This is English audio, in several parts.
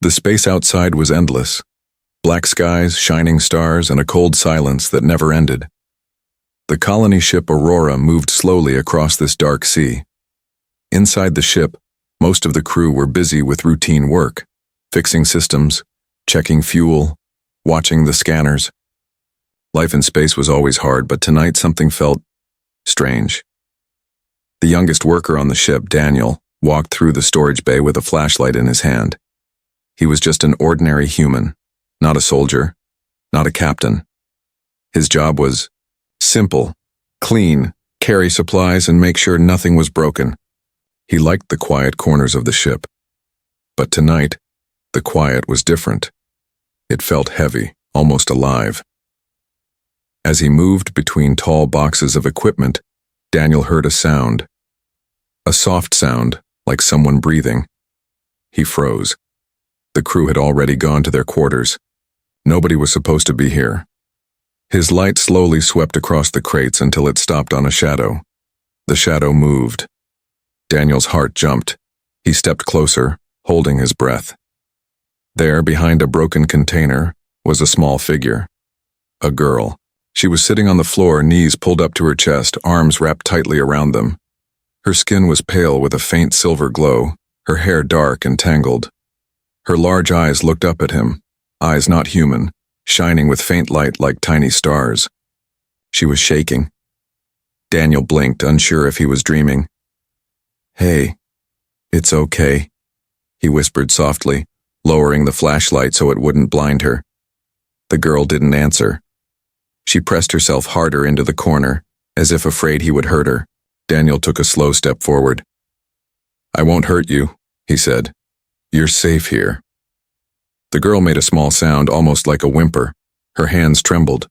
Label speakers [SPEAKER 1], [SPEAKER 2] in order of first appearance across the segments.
[SPEAKER 1] The space outside was endless. Black skies, shining stars, and a cold silence that never ended. The colony ship Aurora moved slowly across this dark sea. Inside the ship, most of the crew were busy with routine work, fixing systems, checking fuel, watching the scanners. Life in space was always hard, but tonight something felt strange. The youngest worker on the ship, Daniel, walked through the storage bay with a flashlight in his hand. He was just an ordinary human, not a soldier, not a captain. His job was simple: clean, carry supplies, and make sure nothing was broken. He liked the quiet corners of the ship. But tonight, the quiet was different. It felt heavy, almost alive. As he moved between tall boxes of equipment, Daniel heard a sound. A soft sound, like someone breathing. He froze. The crew had already gone to their quarters. Nobody was supposed to be here. His light slowly swept across the crates until it stopped on a shadow. The shadow moved. Daniel's heart jumped. He stepped closer, holding his breath. There, behind a broken container, was a small figure. A girl. She was sitting on the floor, knees pulled up to her chest, arms wrapped tightly around them. Her skin was pale with a faint silver glow, her hair dark and tangled. Her large eyes looked up at him, eyes not human, shining with faint light like tiny stars. She was shaking. Daniel blinked, unsure if he was dreaming. "Hey, it's okay," he whispered softly, lowering the flashlight so it wouldn't blind her. The girl didn't answer. She pressed herself harder into the corner, as if afraid he would hurt her. Daniel took a slow step forward. "I won't hurt you," he said. "You're safe here." The girl made a small sound, almost like a whimper. Her hands trembled.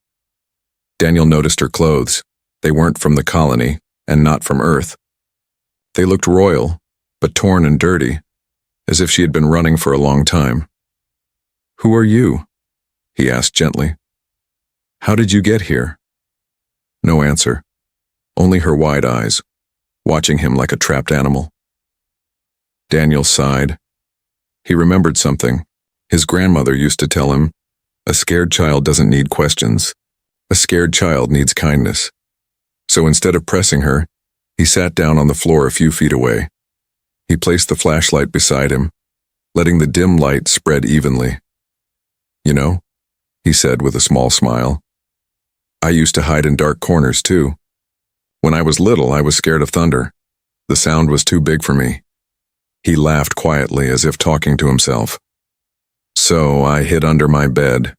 [SPEAKER 1] Daniel noticed her clothes. They weren't from the colony, and not from Earth. They looked royal, but torn and dirty, as if she had been running for a long time. "Who are you?" he asked gently. "How did you get here?" No answer. Only her wide eyes, watching him like a trapped animal. Daniel sighed. He remembered something. His grandmother used to tell him, "A scared child doesn't need questions. A scared child needs kindness." So instead of pressing her, he sat down on the floor a few feet away. He placed the flashlight beside him, letting the dim light spread evenly. "You know," he said with a small smile, "I used to hide in dark corners too. When I was little, I was scared of thunder. The sound was too big for me." He laughed quietly, as if talking to himself. "So I hid under my bed.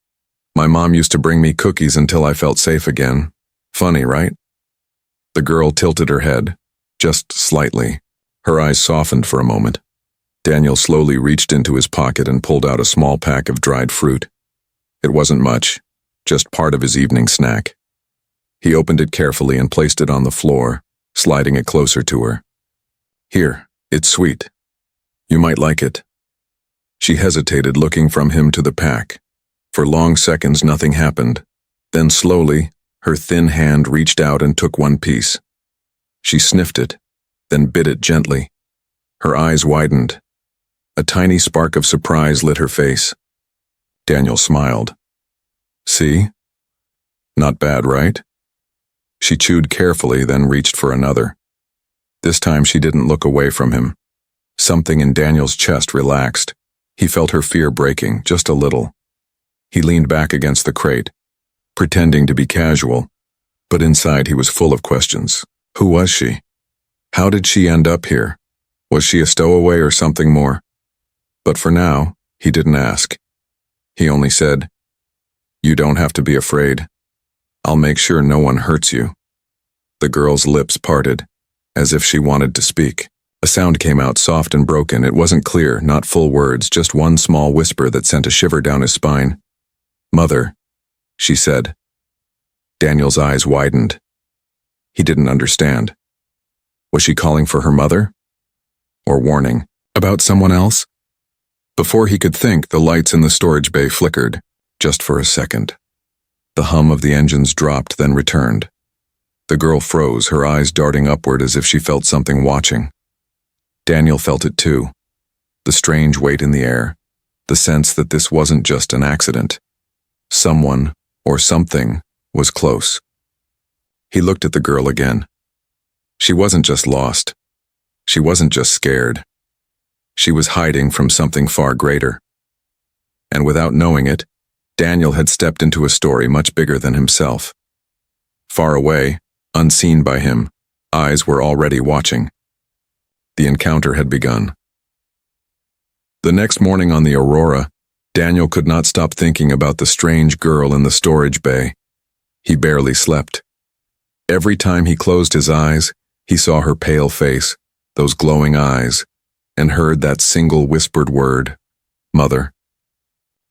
[SPEAKER 1] My mom used to bring me cookies until I felt safe again. Funny, right?" The girl tilted her head, just slightly. Her eyes softened for a moment. Daniel slowly reached into his pocket and pulled out a small pack of dried fruit. It wasn't much, just part of his evening snack. He opened it carefully and placed it on the floor, sliding it closer to her. "Here, it's sweet. You might like it." She hesitated, looking from him to the pack. For long seconds, nothing happened. Then slowly, her thin hand reached out and took one piece. She sniffed it, then bit it gently. Her eyes widened. A tiny spark of surprise lit her face. Daniel smiled. "See? Not bad, right?" She chewed carefully, then reached for another. This time she didn't look away from him. Something in Daniel's chest relaxed. He felt her fear breaking, just a little. He leaned back against the crate, pretending to be casual, but inside he was full of questions. Who was she? How did she end up here? Was she a stowaway or something more? But for now, he didn't ask. He only said, "You don't have to be afraid. I'll make sure no one hurts you." The girl's lips parted, as if she wanted to speak. A sound came out, soft and broken. It wasn't clear, not full words, just one small whisper that sent a shiver down his spine. "Mother," she said. Daniel's eyes widened. He didn't understand. Was she calling for her mother? Or warning about someone else? Before he could think, the lights in the storage bay flickered, just for a second. The hum of the engines dropped, then returned. The girl froze, her eyes darting upward as if she felt something watching. Daniel felt it too. The strange weight in the air, the sense that this wasn't just an accident. Someone, or something, was close. He looked at the girl again. She wasn't just lost. She wasn't just scared. She was hiding from something far greater. And without knowing it, Daniel had stepped into a story much bigger than himself. Far away, unseen by him, eyes were already watching. The encounter had begun. The next morning on the Aurora, Daniel could not stop thinking about the strange girl in the storage bay. He barely slept. Every time he closed his eyes, he saw her pale face, those glowing eyes, and heard that single whispered word, Mother.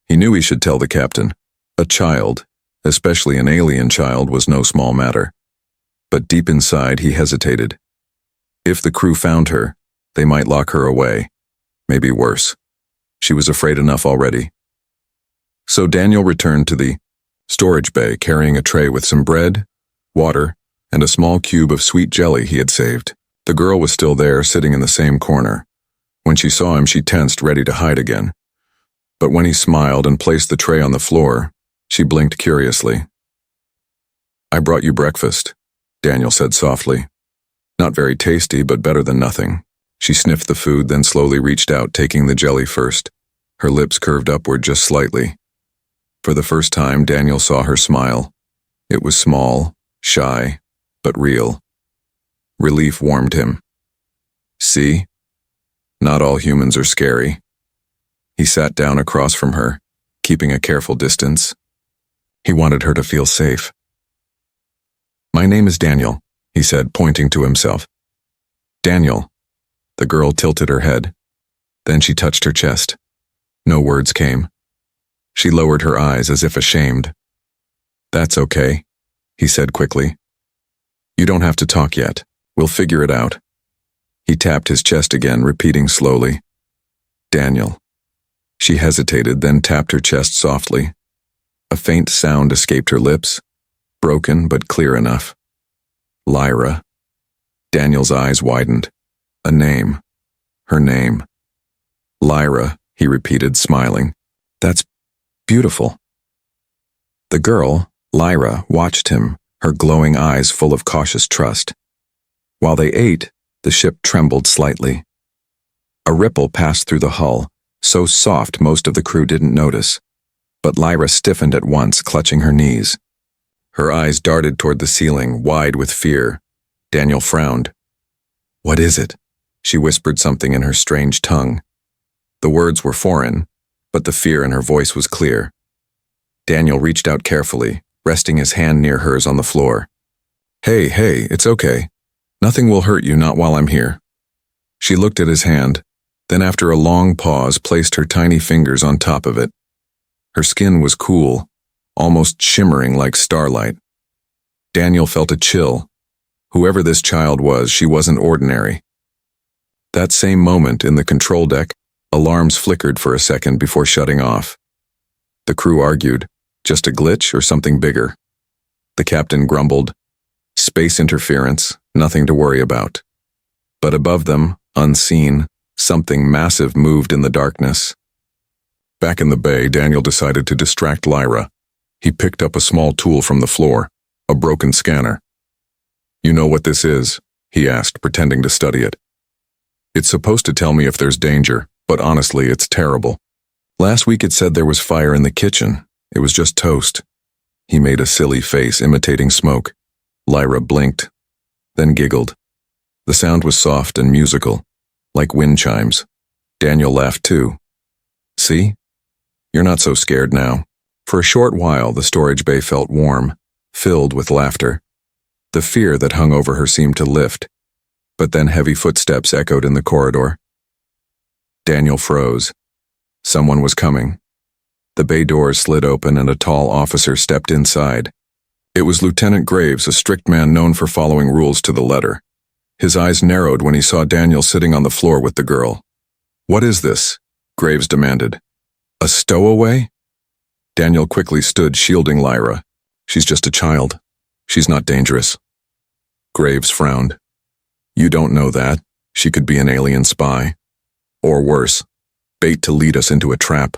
[SPEAKER 1] He knew he should tell the captain. A child, especially an alien child, was no small matter. But deep inside he hesitated. If the crew found her, they might lock her away. Maybe worse. She was afraid enough already. So Daniel returned to the storage bay carrying a tray with some bread, water, and a small cube of sweet jelly he had saved. The girl was still there, sitting in the same corner. When she saw him, she tensed, ready to hide again. But when he smiled and placed the tray on the floor, she blinked curiously. I brought you breakfast, Daniel said softly. Not very tasty, but better than nothing. She sniffed the food, then slowly reached out, taking the jelly first. Her lips curved upward just slightly. For the first time, Daniel saw her smile. It was small, shy, but real. Relief warmed him. See? Not all humans are scary. He sat down across from her, keeping a careful distance. He wanted her to feel safe. My name is Daniel, he said, pointing to himself. Daniel. The girl tilted her head. Then she touched her chest. No words came. She lowered her eyes as if ashamed. That's okay, he said quickly. You don't have to talk yet. We'll figure it out. He tapped his chest again, repeating slowly. Daniel. She hesitated, then tapped her chest softly. A faint sound escaped her lips, broken but clear enough. Lyra. Daniel's eyes widened. A name. Her name. Lyra, he repeated, smiling. That's beautiful. The girl, Lyra, watched him, her glowing eyes full of cautious trust. While they ate, the ship trembled slightly. A ripple passed through the hull, so soft most of the crew didn't notice. But Lyra stiffened at once, clutching her knees. Her eyes darted toward the ceiling, wide with fear. Daniel frowned. What is it? She whispered something in her strange tongue. The words were foreign, but the fear in her voice was clear. Daniel reached out carefully, resting his hand near hers on the floor. Hey, it's okay. Nothing will hurt you, not while I'm here. She looked at his hand, then after a long pause placed her tiny fingers on top of it. Her skin was cool, almost shimmering like starlight. Daniel felt a chill. Whoever this child was, she wasn't ordinary. That same moment in the control deck, alarms flickered for a second before shutting off. The crew argued, just a glitch or something bigger. The captain grumbled, space interference, nothing to worry about. But above them, unseen, something massive moved in the darkness. Back in the bay, Daniel decided to distract Lyra. He picked up a small tool from the floor, a broken scanner. You know what this is? He asked, pretending to study it. It's supposed to tell me if there's danger, but honestly, it's terrible. Last week it said there was fire in the kitchen. It was just toast. He made a silly face, imitating smoke. Lyra blinked, then giggled. The sound was soft and musical, like wind chimes. Daniel laughed too. See? You're not so scared now. For a short while, the storage bay felt warm, filled with laughter. The fear that hung over her seemed to lift, but then heavy footsteps echoed in the corridor. Daniel froze. Someone was coming. The bay doors slid open and a tall officer stepped inside. It was Lieutenant Graves, a strict man known for following rules to the letter. His eyes narrowed when he saw Daniel sitting on the floor with the girl. What is this? Graves demanded. A stowaway? Daniel quickly stood, shielding Lyra. She's just a child. She's not dangerous. Graves frowned. You don't know that. She could be an alien spy. Or worse. Bait to lead us into a trap.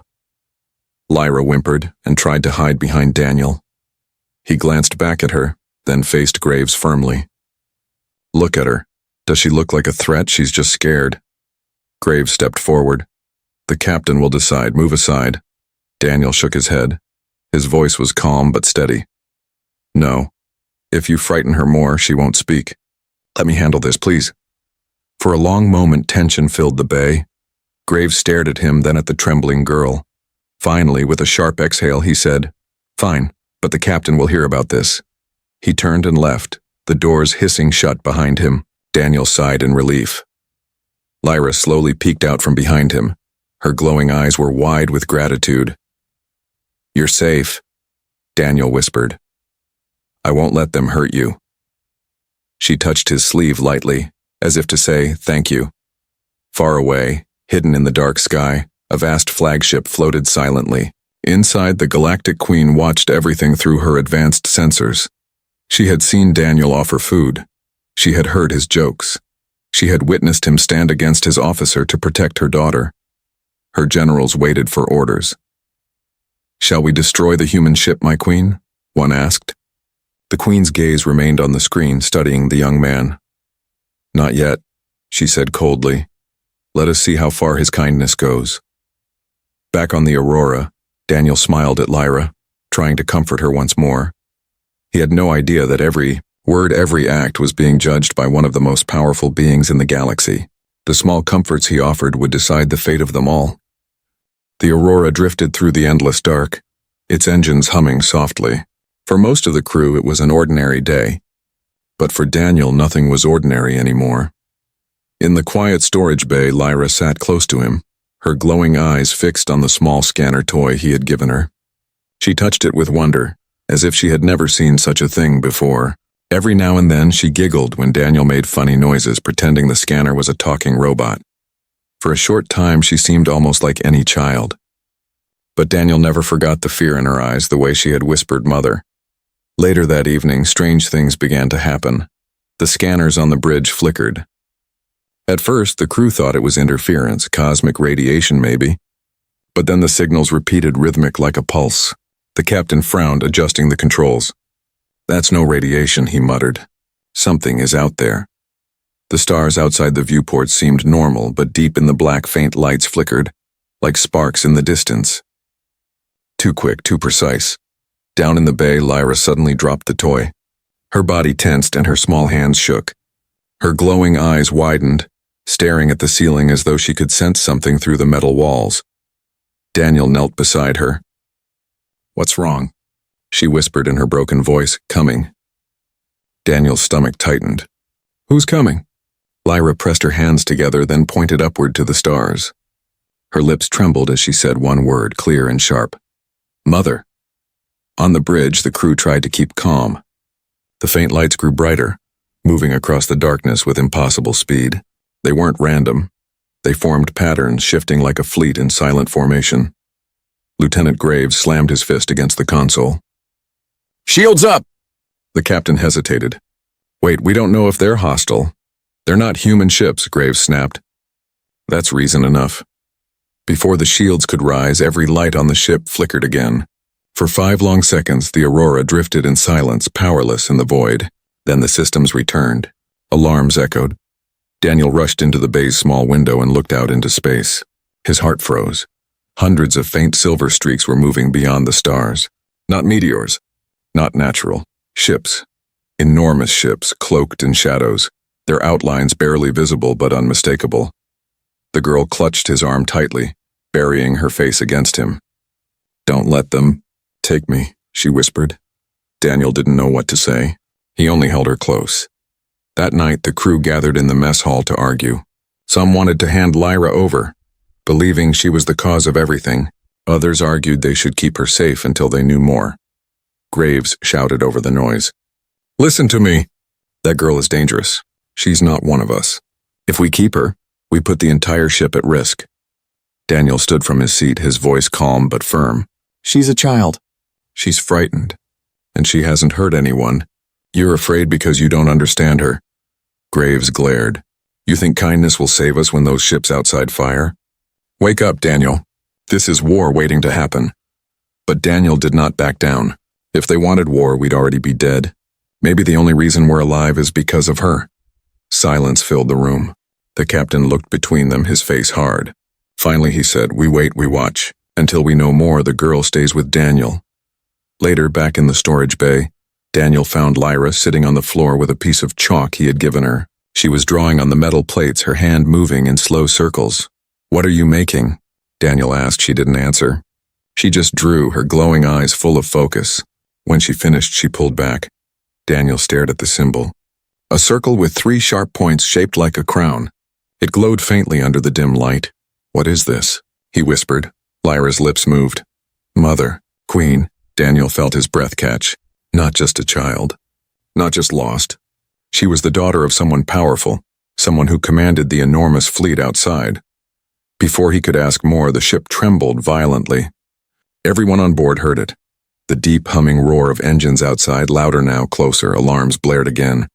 [SPEAKER 1] Lyra whimpered and tried to hide behind Daniel. He glanced back at her, then faced Graves firmly. Look at her. Does she look like a threat? She's just scared. Graves stepped forward. The captain will decide. Move aside. Daniel shook his head. His voice was calm but steady. No. If you frighten her more, she won't speak. Let me handle this, please. For a long moment, tension filled the bay. Graves stared at him, then at the trembling girl. Finally, with a sharp exhale, he said, Fine, but the captain will hear about this. He turned and left, the doors hissing shut behind him. Daniel sighed in relief. Lyra slowly peeked out from behind him. Her glowing eyes were wide with gratitude. You're safe, Daniel whispered. I won't let them hurt you. She touched his sleeve lightly, as if to say, thank you. Far away, hidden in the dark sky, a vast flagship floated silently. Inside, the Galactic Queen watched everything through her advanced sensors. She had seen Daniel offer food. She had heard his jokes. She had witnessed him stand against his officer to protect her daughter. Her generals waited for orders. Shall we destroy the human ship, my queen? One asked. The queen's gaze remained on the screen, studying the young man. Not yet, she said coldly. Let us see how far his kindness goes. Back on the Aurora, Daniel smiled at Lyra, trying to comfort her once more. He had no idea that every word, every act was being judged by one of the most powerful beings in the galaxy. The small comforts he offered would decide the fate of them all. The Aurora drifted through the endless dark, its engines humming softly. For most of the crew, it was an ordinary day. But for Daniel, nothing was ordinary anymore. In the quiet storage bay, Lyra sat close to him, her glowing eyes fixed on the small scanner toy he had given her. She touched it with wonder, as if she had never seen such a thing before. Every now and then, she giggled when Daniel made funny noises, pretending the scanner was a talking robot. For a short time, she seemed almost like any child. But Daniel never forgot the fear in her eyes, the way she had whispered mother. Later that evening, strange things began to happen. The scanners on the bridge flickered. At first, the crew thought it was interference, cosmic radiation maybe. But then the signals repeated rhythmic like a pulse. The captain frowned, adjusting the controls. That's no radiation, he muttered. Something is out there. The stars outside the viewport seemed normal, but deep in the black, faint lights flickered, like sparks in the distance. Too quick, too precise. Down in the bay, Lyra suddenly dropped the toy. Her body tensed and her small hands shook. Her glowing eyes widened, staring at the ceiling as though she could sense something through the metal walls. Daniel knelt beside her. What's wrong? She whispered in her broken voice, coming. Daniel's stomach tightened. Who's coming? Lyra pressed her hands together, then pointed upward to the stars. Her lips trembled as she said one word, clear and sharp. Mother. On the bridge, the crew tried to keep calm. The faint lights grew brighter, moving across the darkness with impossible speed. They weren't random. They formed patterns, shifting like a fleet in silent formation. Lieutenant Graves slammed his fist against the console. Shields up! The captain hesitated. Wait, we don't know if they're hostile. They're not human ships, Graves snapped. That's reason enough. Before the shields could rise, every light on the ship flickered again. For 5 long seconds, the Aurora drifted in silence, powerless in the void. Then the systems returned. Alarms echoed. Daniel rushed into the bay's small window and looked out into space. His heart froze. Hundreds of faint silver streaks were moving beyond the stars. Not meteors. Not natural. Ships. Enormous ships, cloaked in shadows. Their outlines barely visible but unmistakable. The girl clutched his arm tightly, burying her face against him. Don't let them take me, she whispered. Daniel didn't know what to say. He only held her close. That night, the crew gathered in the mess hall to argue. Some wanted to hand Lyra over, believing she was the cause of everything. Others argued they should keep her safe until they knew more. Graves shouted over the noise. Listen to me. That girl is dangerous. She's not one of us. If we keep her, we put the entire ship at risk. Daniel stood from his seat, his voice calm but firm. She's a child. She's frightened. And she hasn't hurt anyone. You're afraid because you don't understand her. Graves glared. You think kindness will save us when those ships outside fire? Wake up, Daniel. This is war waiting to happen. But Daniel did not back down. If they wanted war, we'd already be dead. Maybe the only reason we're alive is because of her. Silence filled the room. The captain looked between them, his face hard. Finally he said, "We wait, we watch. Until we know more, the girl stays with Daniel." Later, back in the storage bay, Daniel found Lyra sitting on the floor with a piece of chalk he had given her. She was drawing on the metal plates, her hand moving in slow circles. "What are you making?" Daniel asked. She didn't answer. She just drew, her glowing eyes full of focus. When she finished, she pulled back. Daniel stared at the symbol. A circle with 3 sharp points shaped like a crown. It glowed faintly under the dim light. "What is this?" he whispered. Lyra's lips moved. "Mother, Queen." Daniel felt his breath catch. Not just a child. Not just lost. She was the daughter of someone powerful, someone who commanded the enormous fleet outside. Before he could ask more, the ship trembled violently. Everyone on board heard it. The deep humming roar of engines outside, louder now, closer, alarms blared again.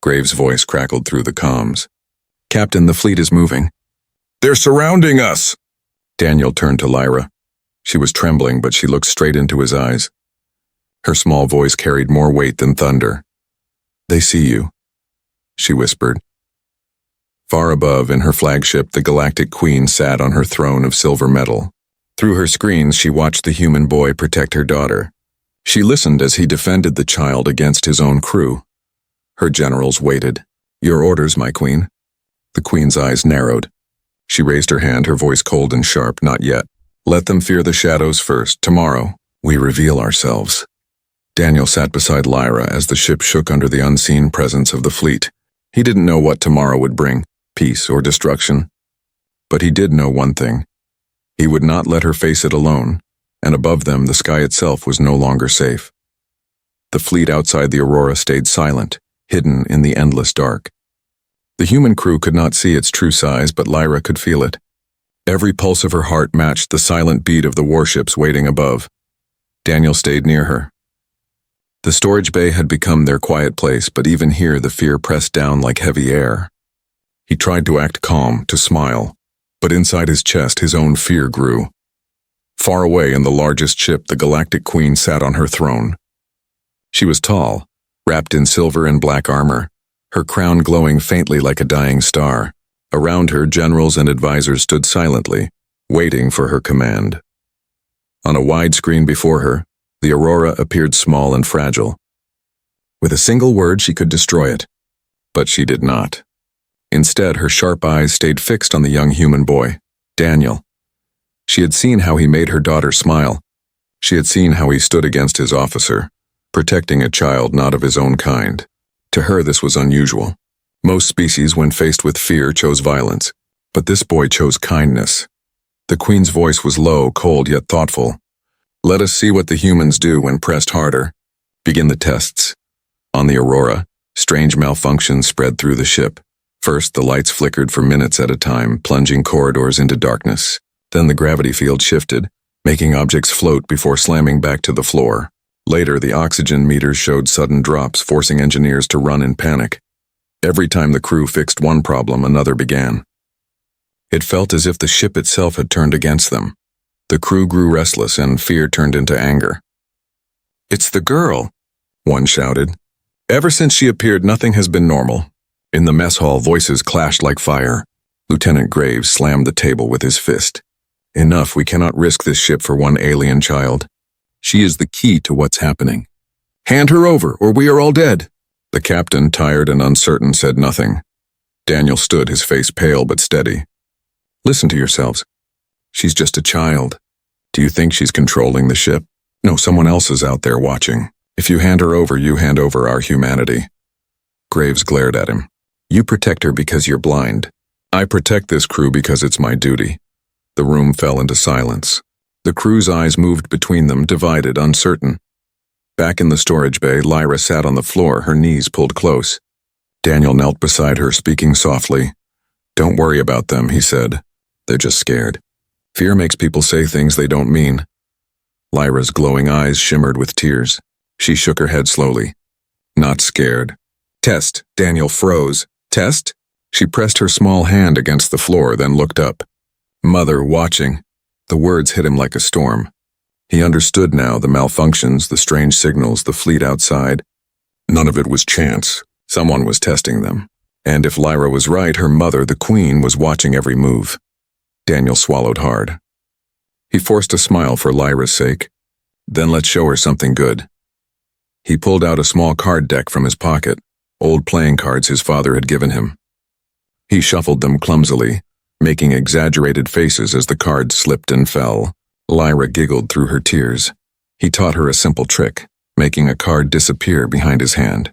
[SPEAKER 1] Graves' voice crackled through the comms. "Captain, the fleet is moving." "They're surrounding us!" Daniel turned to Lyra. She was trembling, but she looked straight into his eyes. Her small voice carried more weight than thunder. "They see you," she whispered. Far above, in her flagship, the Galactic Queen sat on her throne of silver metal. Through her screens, she watched the human boy protect her daughter. She listened as he defended the child against his own crew. Her generals waited. "Your orders, my queen." The queen's eyes narrowed. She raised her hand, her voice cold and sharp. "Not yet. Let them fear the shadows first. Tomorrow, we reveal ourselves." Daniel sat beside Lyra as the ship shook under the unseen presence of the fleet. He didn't know what tomorrow would bring, peace or destruction. But he did know one thing. He would not let her face it alone, and above them the sky itself was no longer safe. The fleet outside the Aurora stayed silent, hidden in the endless dark. The human crew could not see its true size, but Lyra could feel it. Every pulse of her heart matched the silent beat of the warships waiting above. Daniel stayed near her. The storage bay had become their quiet place, but even here the fear pressed down like heavy air. He tried to act calm, to smile, but inside his chest his own fear grew. Far away in the largest ship, the Galactic Queen sat on her throne. She was tall, wrapped in silver and black armor, her crown glowing faintly like a dying star. Around her, generals and advisors stood silently, waiting for her command. On a wide screen before her, the Aurora appeared small and fragile. With a single word, she could destroy it. But she did not. Instead, her sharp eyes stayed fixed on the young human boy, Daniel. She had seen how he made her daughter smile. She had seen how he stood against his officer, protecting a child not of his own kind. To her, this was unusual. Most species, when faced with fear, chose violence. But this boy chose kindness. The Queen's voice was low, cold, yet thoughtful. "Let us see what the humans do when pressed harder. Begin the tests." On the Aurora, strange malfunctions spread through the ship. First, the lights flickered for minutes at a time, plunging corridors into darkness. Then the gravity field shifted, making objects float before slamming back to the floor. Later, the oxygen meters showed sudden drops, forcing engineers to run in panic. Every time the crew fixed one problem, another began. It felt as if the ship itself had turned against them. The crew grew restless, and fear turned into anger. "It's the girl," one shouted. "Ever since she appeared, nothing has been normal." In the mess hall, voices clashed like fire. Lieutenant Graves slammed the table with his fist. "Enough, we cannot risk this ship for one alien child. She is the key to what's happening. Hand her over, or we are all dead." The captain, tired and uncertain, said nothing. Daniel stood, his face pale but steady. "Listen to yourselves. She's just a child. Do you think she's controlling the ship? No, someone else is out there watching. If you hand her over, you hand over our humanity." Graves glared at him. "You protect her because you're blind. I protect this crew because it's my duty." The room fell into silence. The crew's eyes moved between them, divided, uncertain. Back in the storage bay, Lyra sat on the floor, her knees pulled close. Daniel knelt beside her, speaking softly. "Don't worry about them," he said. "They're just scared. Fear makes people say things they don't mean." Lyra's glowing eyes shimmered with tears. She shook her head slowly. "Not scared." "Test." Daniel froze. "Test?" She pressed her small hand against the floor, then looked up. Mother watching. The words hit him like a storm. He understood now the malfunctions, the strange signals, the fleet outside. None of it was chance. Someone was testing them. And if Lyra was right, her mother, the Queen, was watching every move. Daniel swallowed hard. He forced a smile for Lyra's sake. Then let's show her something good. He pulled out a small card deck from his pocket, old playing cards his father had given him. He shuffled them clumsily, making exaggerated faces as the cards slipped and fell. Lyra giggled through her tears. He taught her a simple trick, making a card disappear behind his hand.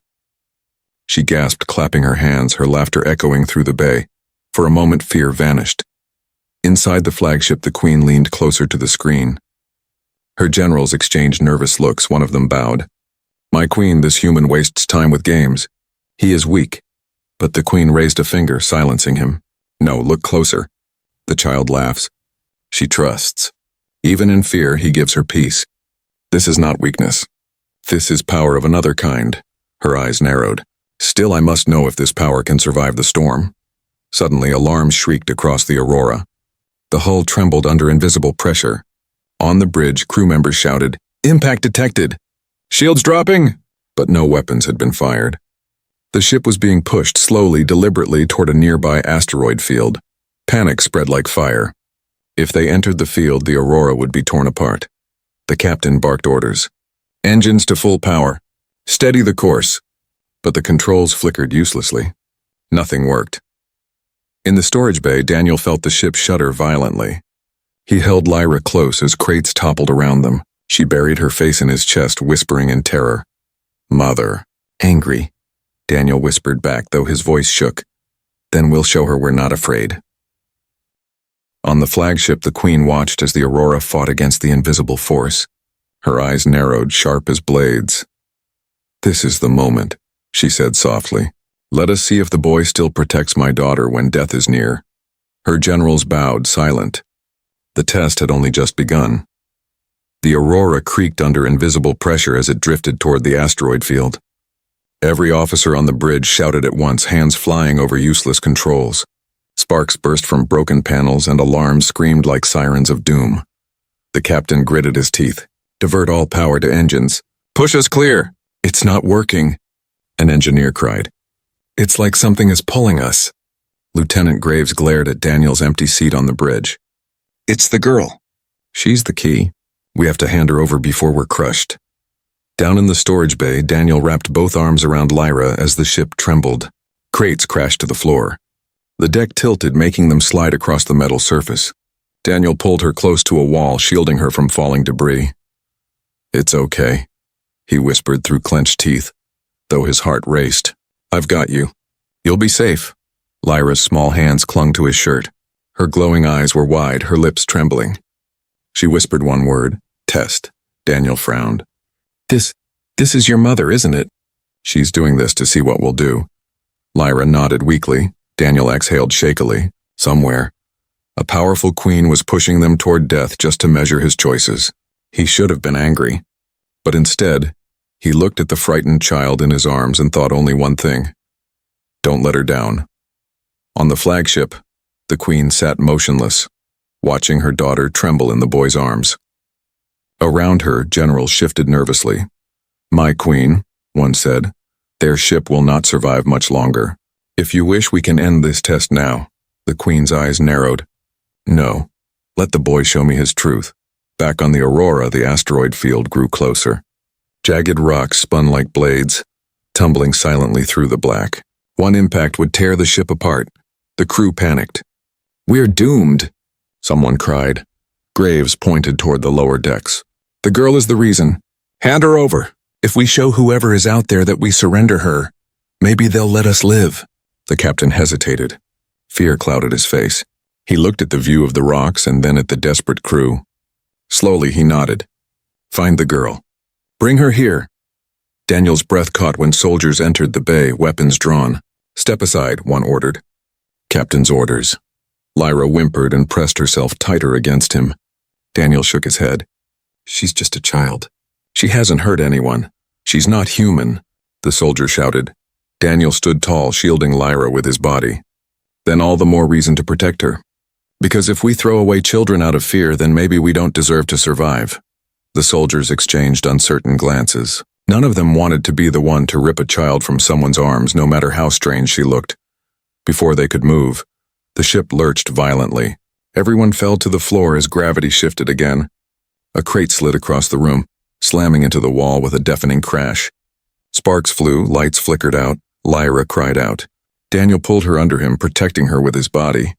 [SPEAKER 1] She gasped, clapping her hands, her laughter echoing through the bay. For a moment, fear vanished. Inside the flagship, the Queen leaned closer to the screen. Her generals exchanged nervous looks, one of them bowed. My Queen, this human wastes time with games. He is weak. But the Queen raised a finger, silencing him. No, look closer. The child laughs. She trusts. Even in fear, he gives her peace. This is not weakness. This is power of another kind. Her eyes narrowed. Still, I must know if this power can survive the storm. Suddenly, alarms shrieked across the Aurora. The hull trembled under invisible pressure. On the bridge, crew members shouted, "Impact detected! Shields dropping!" But no weapons had been fired. The ship was being pushed slowly, deliberately toward a nearby asteroid field. Panic spread like fire. If they entered the field, the Aurora would be torn apart. The captain barked orders. Engines to full power. Steady the course. But the controls flickered uselessly. Nothing worked. In the storage bay, Daniel felt the ship shudder violently. He held Lyra close as crates toppled around them. She buried her face in his chest, whispering in terror. Mother. Angry. Daniel whispered back, though his voice shook. Then we'll show her we're not afraid. On the flagship, the Queen watched as the Aurora fought against the invisible force. Her eyes narrowed, sharp as blades. This is the moment, she said softly. Let us see if the boy still protects my daughter when death is near. Her generals bowed, silent. The test had only just begun. The Aurora creaked under invisible pressure as it drifted toward the asteroid field. Every officer on the bridge shouted at once, hands flying over useless controls. Sparks burst from broken panels and alarms screamed like sirens of doom. The captain gritted his teeth. Divert all power to engines. Push us clear. It's not working, an engineer cried. It's like something is pulling us. Lieutenant Graves glared at Daniel's empty seat on the bridge. It's the girl. She's the key. We have to hand her over before we're crushed. Down in the storage bay, Daniel wrapped both arms around Lyra as the ship trembled. Crates crashed to the floor. The deck tilted, making them slide across the metal surface. Daniel pulled her close to a wall, shielding her from falling debris. It's okay, he whispered through clenched teeth, though his heart raced. I've got you. You'll be safe. Lyra's small hands clung to his shirt. Her glowing eyes were wide, her lips trembling. She whispered one word, test. Daniel frowned. This is your mother, isn't it? She's doing this to see what we'll do. Lyra nodded weakly. Daniel exhaled shakily. Somewhere, a powerful queen was pushing them toward death just to measure his choices. He should have been angry. But instead, he looked at the frightened child in his arms and thought only one thing. Don't let her down. On the flagship, the Queen sat motionless, watching her daughter tremble in the boy's arms. Around her, generals shifted nervously. My Queen, one said, their ship will not survive much longer. If you wish, we can end this test now. The Queen's eyes narrowed. No, let the boy show me his truth. Back on the Aurora, the asteroid field grew closer. Jagged rocks spun like blades, tumbling silently through the black. One impact would tear the ship apart. The crew panicked. We're doomed, someone cried. Graves pointed toward the lower decks. The girl is the reason. Hand her over. If we show whoever is out there that we surrender her, maybe they'll let us live. The captain hesitated. Fear clouded his face. He looked at the view of the rocks and then at the desperate crew. Slowly he nodded. Find the girl. Bring her here. Daniel's breath caught when soldiers entered the bay, weapons drawn. Step aside, one ordered. Captain's orders. Lyra whimpered and pressed herself tighter against him. Daniel shook his head. She's just a child. She hasn't hurt anyone. She's not human, the soldier shouted. Daniel stood tall, shielding Lyra with his body. Then all the more reason to protect her. Because if we throw away children out of fear, then maybe we don't deserve to survive. The soldiers exchanged uncertain glances. None of them wanted to be the one to rip a child from someone's arms, no matter how strange she looked. Before they could move, the ship lurched violently. Everyone fell to the floor as gravity shifted again. A crate slid across the room, slamming into the wall with a deafening crash. Sparks flew, lights flickered out. Lyra cried out. Daniel pulled her under him, protecting her with his body.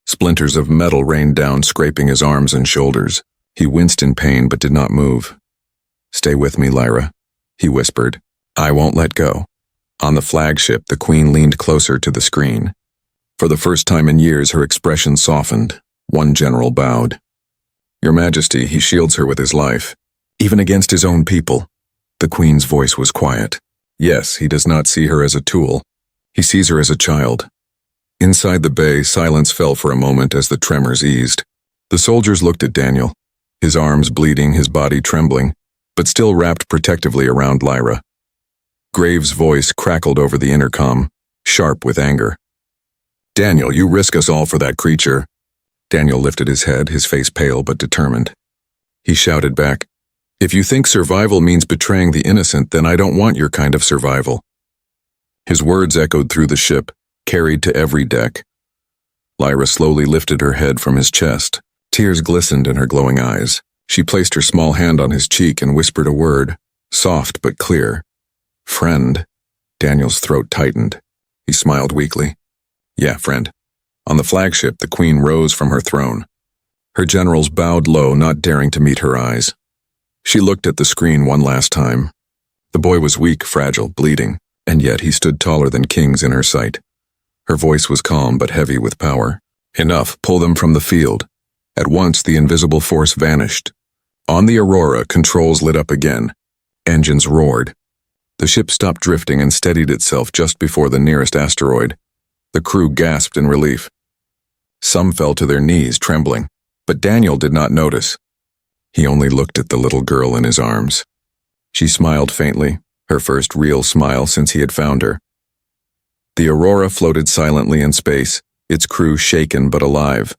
[SPEAKER 1] Splinters of metal rained down, scraping his arms and shoulders. He winced in pain but did not move. "Stay with me, Lyra," he whispered. "I won't let go." On the flagship, the Queen leaned closer to the screen. For the first time in years, her expression softened. One general bowed. "Your Majesty, he shields her with his life, even against his own people." The Queen's voice was quiet. "Yes, he does not see her as a tool. He sees her as a child." Inside the bay, silence fell for a moment as the tremors eased. The soldiers looked at Daniel, his arms bleeding, his body trembling, but still wrapped protectively around Lyra. Graves' voice crackled over the intercom, sharp with anger. "Daniel, you risk us all for that creature." Daniel lifted his head, his face pale but determined. He shouted back, "If you think survival means betraying the innocent, then I don't want your kind of survival." His words echoed through the ship, carried to every deck. Lyra slowly lifted her head from his chest. Tears glistened in her glowing eyes. She placed her small hand on his cheek and whispered a word, soft but clear. "Friend." Daniel's throat tightened. He smiled weakly. "Yeah, friend." On the flagship, the Queen rose from her throne. Her generals bowed low, not daring to meet her eyes. She looked at the screen one last time. The boy was weak, fragile, bleeding, and yet he stood taller than kings in her sight. Her voice was calm but heavy with power. "Enough, pull them from the field." At once, the invisible force vanished. On the Aurora, controls lit up again. Engines roared. The ship stopped drifting and steadied itself just before the nearest asteroid. The crew gasped in relief. Some fell to their knees, trembling, but Daniel did not notice. He only looked at the little girl in his arms. She smiled faintly, her first real smile since he had found her. The Aurora floated silently in space, its crew shaken but alive.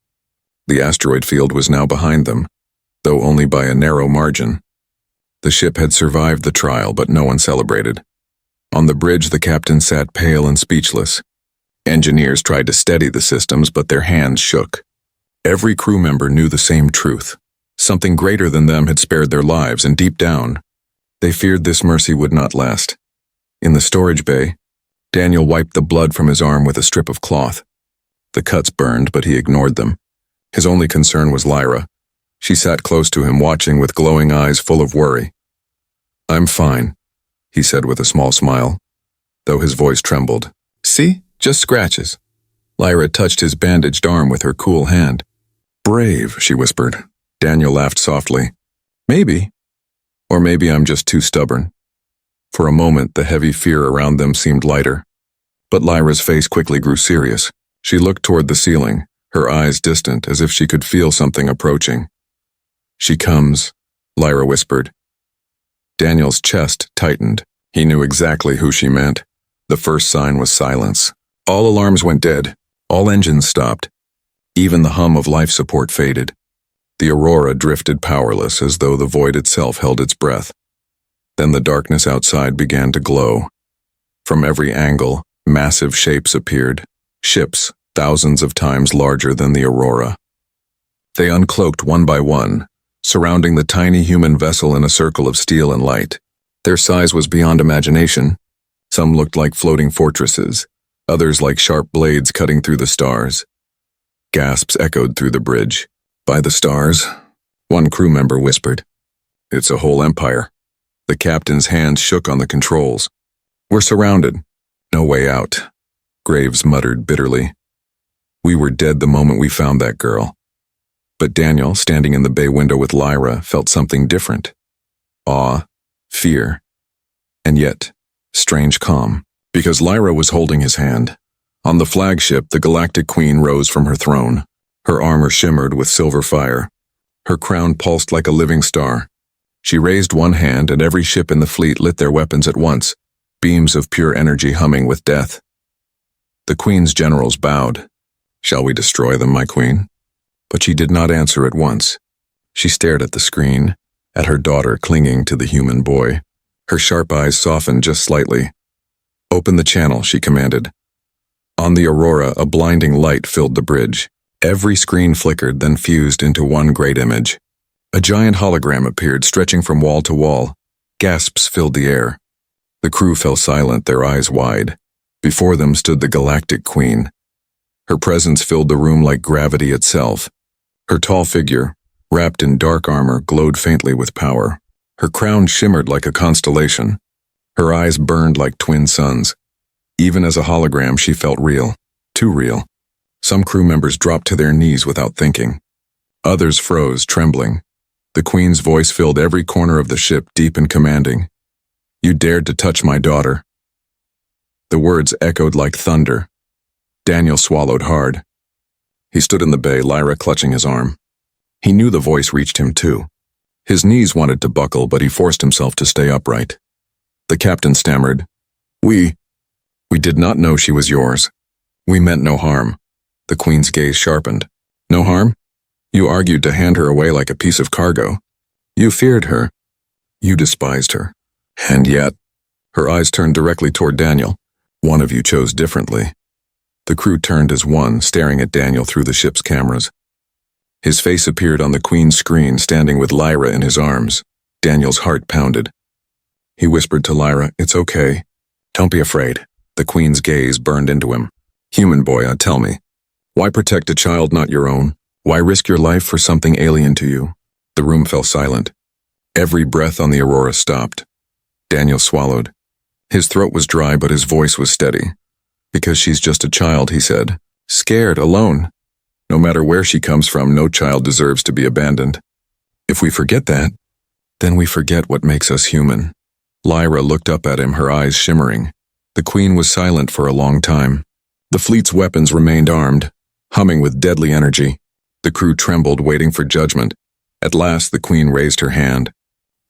[SPEAKER 1] The asteroid field was now behind them, though only by a narrow margin. The ship had survived the trial, but no one celebrated. On the bridge, the captain sat pale and speechless. Engineers tried to steady the systems, but their hands shook. Every crew member knew the same truth. Something greater than them had spared their lives, and deep down, they feared this mercy would not last. In the storage bay, Daniel wiped the blood from his arm with a strip of cloth. The cuts burned, but he ignored them. His only concern was Lyra. She sat close to him, watching with glowing eyes full of worry. "I'm fine," he said with a small smile, though his voice trembled. "See? Just scratches." Lyra touched his bandaged arm with her cool hand. "Brave," she whispered. Daniel laughed softly. "Maybe. Or maybe I'm just too stubborn." For a moment, the heavy fear around them seemed lighter. But Lyra's face quickly grew serious. She looked toward the ceiling, her eyes distant, as if she could feel something approaching. "She comes," Lyra whispered. Daniel's chest tightened. He knew exactly who she meant. The first sign was silence. All alarms went dead. All engines stopped. Even the hum of life support faded. The Aurora drifted powerless, as though the void itself held its breath. Then the darkness outside began to glow. From every angle, massive shapes appeared. Ships, thousands of times larger than the Aurora. They uncloaked one by one, surrounding the tiny human vessel in a circle of steel and light. Their size was beyond imagination. Some looked like floating fortresses, others like sharp blades cutting through the stars. Gasps echoed through the bridge. "By the stars," one crew member whispered. "It's a whole empire." The captain's hands shook on the controls. "We're surrounded. No way out," Graves muttered bitterly. "We were dead the moment we found that girl." But Daniel, standing in the bay window with Lyra, felt something different. Awe, fear, and yet strange calm, because Lyra was holding his hand. On the flagship, the Galactic Queen rose from her throne. Her armor shimmered with silver fire. Her crown pulsed like a living star. She raised one hand, and every ship in the fleet lit their weapons at once, beams of pure energy humming with death. The Queen's generals bowed. "Shall we destroy them, my Queen?" But she did not answer at once. She stared at the screen, at her daughter clinging to the human boy. Her sharp eyes softened just slightly. "Open the channel," she commanded. On the Aurora, a blinding light filled the bridge. Every screen flickered, then fused into one great image. A giant hologram appeared, stretching from wall to wall. Gasps filled the air. The crew fell silent, their eyes wide. Before them stood the Galactic Queen. Her presence filled the room like gravity itself. Her tall figure, wrapped in dark armor, glowed faintly with power. Her crown shimmered like a constellation. Her eyes burned like twin suns. Even as a hologram, she felt real. Too real. Some crew members dropped to their knees without thinking. Others froze, trembling. The Queen's voice filled every corner of the ship, deep and commanding. "You dared to touch my daughter." The words echoed like thunder. Daniel swallowed hard. He stood in the bay, Lyra clutching his arm. He knew the voice reached him too. His knees wanted to buckle, but he forced himself to stay upright. The captain stammered, We did not know she was yours. We meant no harm." The Queen's gaze sharpened. "No harm? You argued to hand her away like a piece of cargo. You feared her. You despised her. And yet," her eyes turned directly toward Daniel, "one of you chose differently." The crew turned as one, staring at Daniel through the ship's cameras. His face appeared on the Queen's screen, standing with Lyra in his arms. Daniel's heart pounded. He whispered to Lyra, "It's okay. Don't be afraid." The Queen's gaze burned into him. "Human boy, tell me. Why protect a child not your own? Why risk your life for something alien to you?" The room fell silent. Every breath on the Aurora stopped. Daniel swallowed. His throat was dry, but his voice was steady. "Because she's just a child," he said. "Scared, alone. No matter where she comes from, no child deserves to be abandoned. If we forget that, then we forget what makes us human." Lyra looked up at him, her eyes shimmering. The Queen was silent for a long time. The fleet's weapons remained armed, humming with deadly energy. The crew trembled, waiting for judgment. At last, the Queen raised her hand.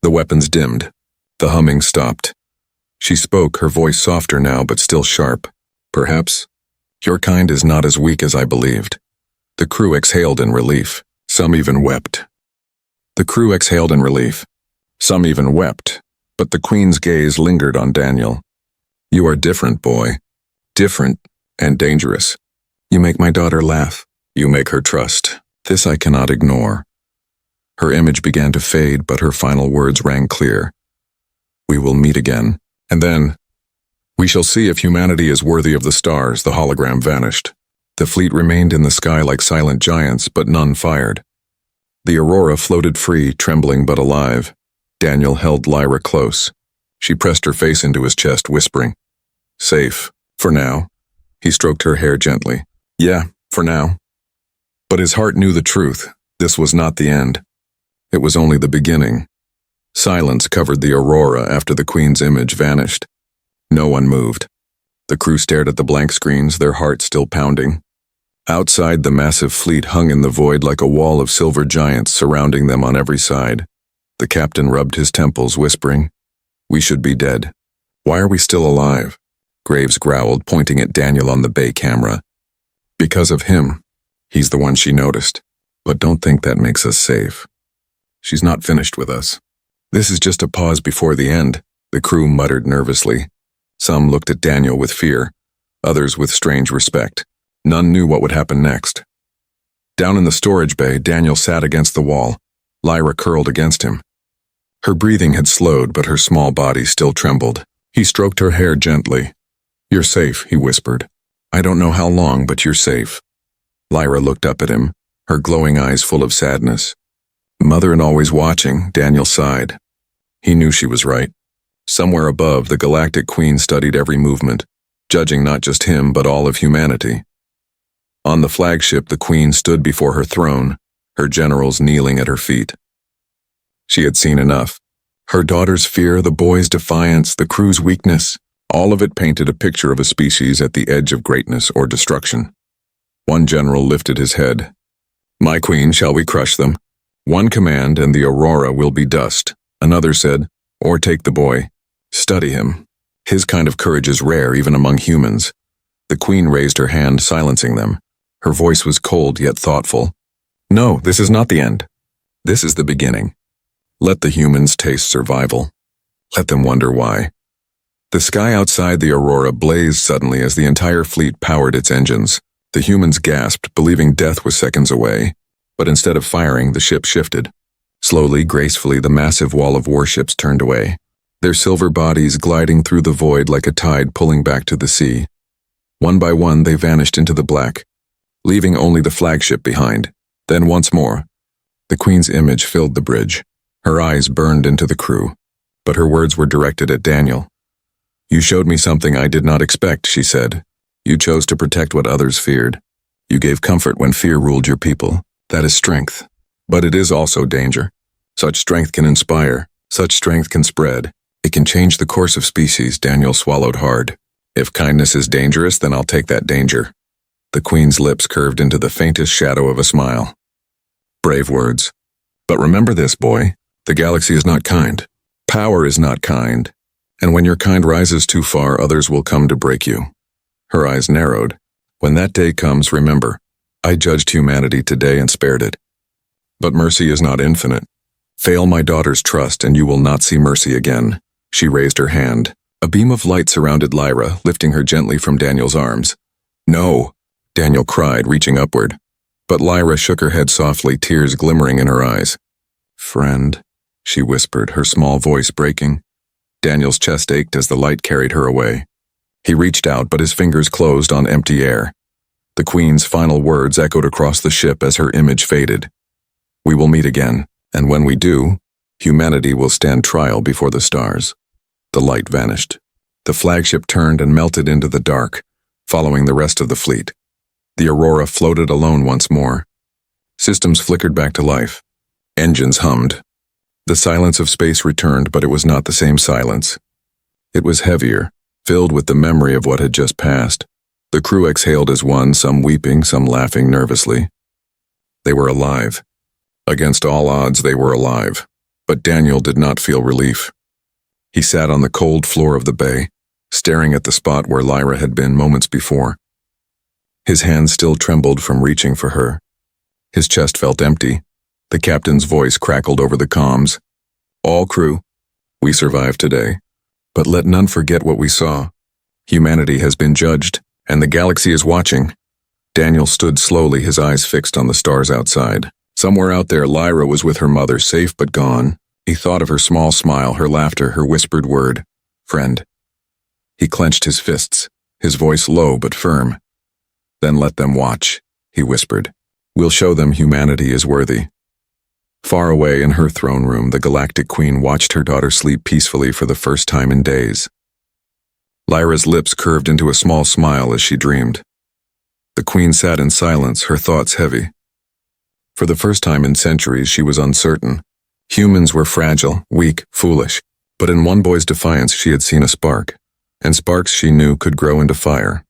[SPEAKER 1] The weapons dimmed. The humming stopped. She spoke, her voice softer now, but still sharp. "Perhaps your kind is not as weak as I believed." The crew exhaled in relief. Some even wept. But the Queen's gaze lingered on Daniel. "You are different, boy. Different and dangerous. You make my daughter laugh. You make her trust. This I cannot ignore." Her image began to fade, but her final words rang clear. "We will meet again. And then, we shall see if humanity is worthy of the stars." The hologram vanished. The fleet remained in the sky like silent giants, but none fired. The Aurora floated free, trembling but alive. Daniel held Lyra close. She pressed her face into his chest, whispering, "Safe, for now." He stroked her hair gently. "Yeah, for now." But his heart knew the truth. This was not the end. It was only the beginning. Silence covered the Aurora after the Queen's image vanished. No one moved. The crew stared at the blank screens, their hearts still pounding. Outside, the massive fleet hung in the void like a wall of silver giants surrounding them on every side. The captain rubbed his temples, whispering, "We should be dead. Why are we still alive?" Graves growled, pointing at Daniel on the bay camera. "Because of him. He's the one she noticed. But don't think that makes us safe. She's not finished with us. This is just a pause before the end," the crew muttered nervously. Some looked at Daniel with fear, others with strange respect. None knew what would happen next. Down in the storage bay, Daniel sat against the wall. Lyra curled against him. Her breathing had slowed, but her small body still trembled. He stroked her hair gently. "You're safe," he whispered. "I don't know how long, but you're safe." Lyra looked up at him, her glowing eyes full of sadness. "Mother and always watching," Daniel sighed. He knew she was right. Somewhere above, the Galactic Queen studied every movement, judging not just him but all of humanity. On the flagship, the Queen stood before her throne, her generals kneeling at her feet. She had seen enough. Her daughter's fear, the boy's defiance, the crew's weakness, all of it painted a picture of a species at the edge of greatness or destruction. One general lifted his head. "My queen, shall we crush them? One command and the Aurora will be dust." Another said, "Or take the boy. Study him. His kind of courage is rare even among humans." The Queen raised her hand, silencing them. Her voice was cold yet thoughtful. No, this is not the end. This is the beginning. Let the humans taste survival. Let them wonder why. The sky outside the Aurora blazed suddenly as the entire fleet powered its engines. The humans gasped, believing death was seconds away. But instead of firing, the ship shifted. Slowly, gracefully, the massive wall of warships turned away, their silver bodies gliding through the void like a tide pulling back to the sea. One by one, they vanished into the black, leaving only the flagship behind. Then once more, the Queen's image filled the bridge. Her eyes burned into the crew, but her words were directed at Daniel. You showed me something I did not expect, she said. You chose to protect what others feared. You gave comfort when fear ruled your people. That is strength. But it is also danger. Such strength can inspire. Such strength can spread. It can change the course of species. Daniel swallowed hard. If kindness is dangerous, then I'll take that danger. The Queen's lips curved into the faintest shadow of a smile. Brave words. But remember this, boy. The galaxy is not kind. Power is not kind. And when your kind rises too far, others will come to break you. Her eyes narrowed. When that day comes, remember, I judged humanity today and spared it. But mercy is not infinite. Fail my daughter's trust and you will not see mercy again. She raised her hand. A beam of light surrounded Lyra, lifting her gently from Daniel's arms. No, Daniel cried, reaching upward. But Lyra shook her head softly, tears glimmering in her eyes. Friend, she whispered, her small voice breaking. Daniel's chest ached as the light carried her away. He reached out, but his fingers closed on empty air. The Queen's final words echoed across the ship as her image faded. We will meet again, and when we do, humanity will stand trial before the stars. The light vanished. The flagship turned and melted into the dark, following the rest of the fleet. The Aurora floated alone once more. Systems flickered back to life. Engines hummed. The silence of space returned, but it was not the same silence. It was heavier, filled with the memory of what had just passed. The crew exhaled as one, some weeping, some laughing nervously. They were alive. Against all odds, they were alive. But Daniel did not feel relief. He sat on the cold floor of the bay, staring at the spot where Lyra had been moments before. His hands still trembled from reaching for her. His chest felt empty. The captain's voice crackled over the comms. All crew, we survived today. But let none forget what we saw. Humanity has been judged, and the galaxy is watching. Daniel stood slowly, his eyes fixed on the stars outside. Somewhere out there, Lyra was with her mother, safe but gone. He thought of her small smile, her laughter, her whispered word, friend. He clenched his fists, his voice low but firm. Then let them watch, he whispered. We'll show them humanity is worthy. Far away in her throne room, the Galactic Queen watched her daughter sleep peacefully for the first time in days. Lyra's lips curved into a small smile as she dreamed. The Queen sat in silence, her thoughts heavy. For the first time in centuries, she was uncertain. Humans were fragile, weak, foolish. But in one boy's defiance, she had seen a spark. And sparks, she knew, could grow into fire.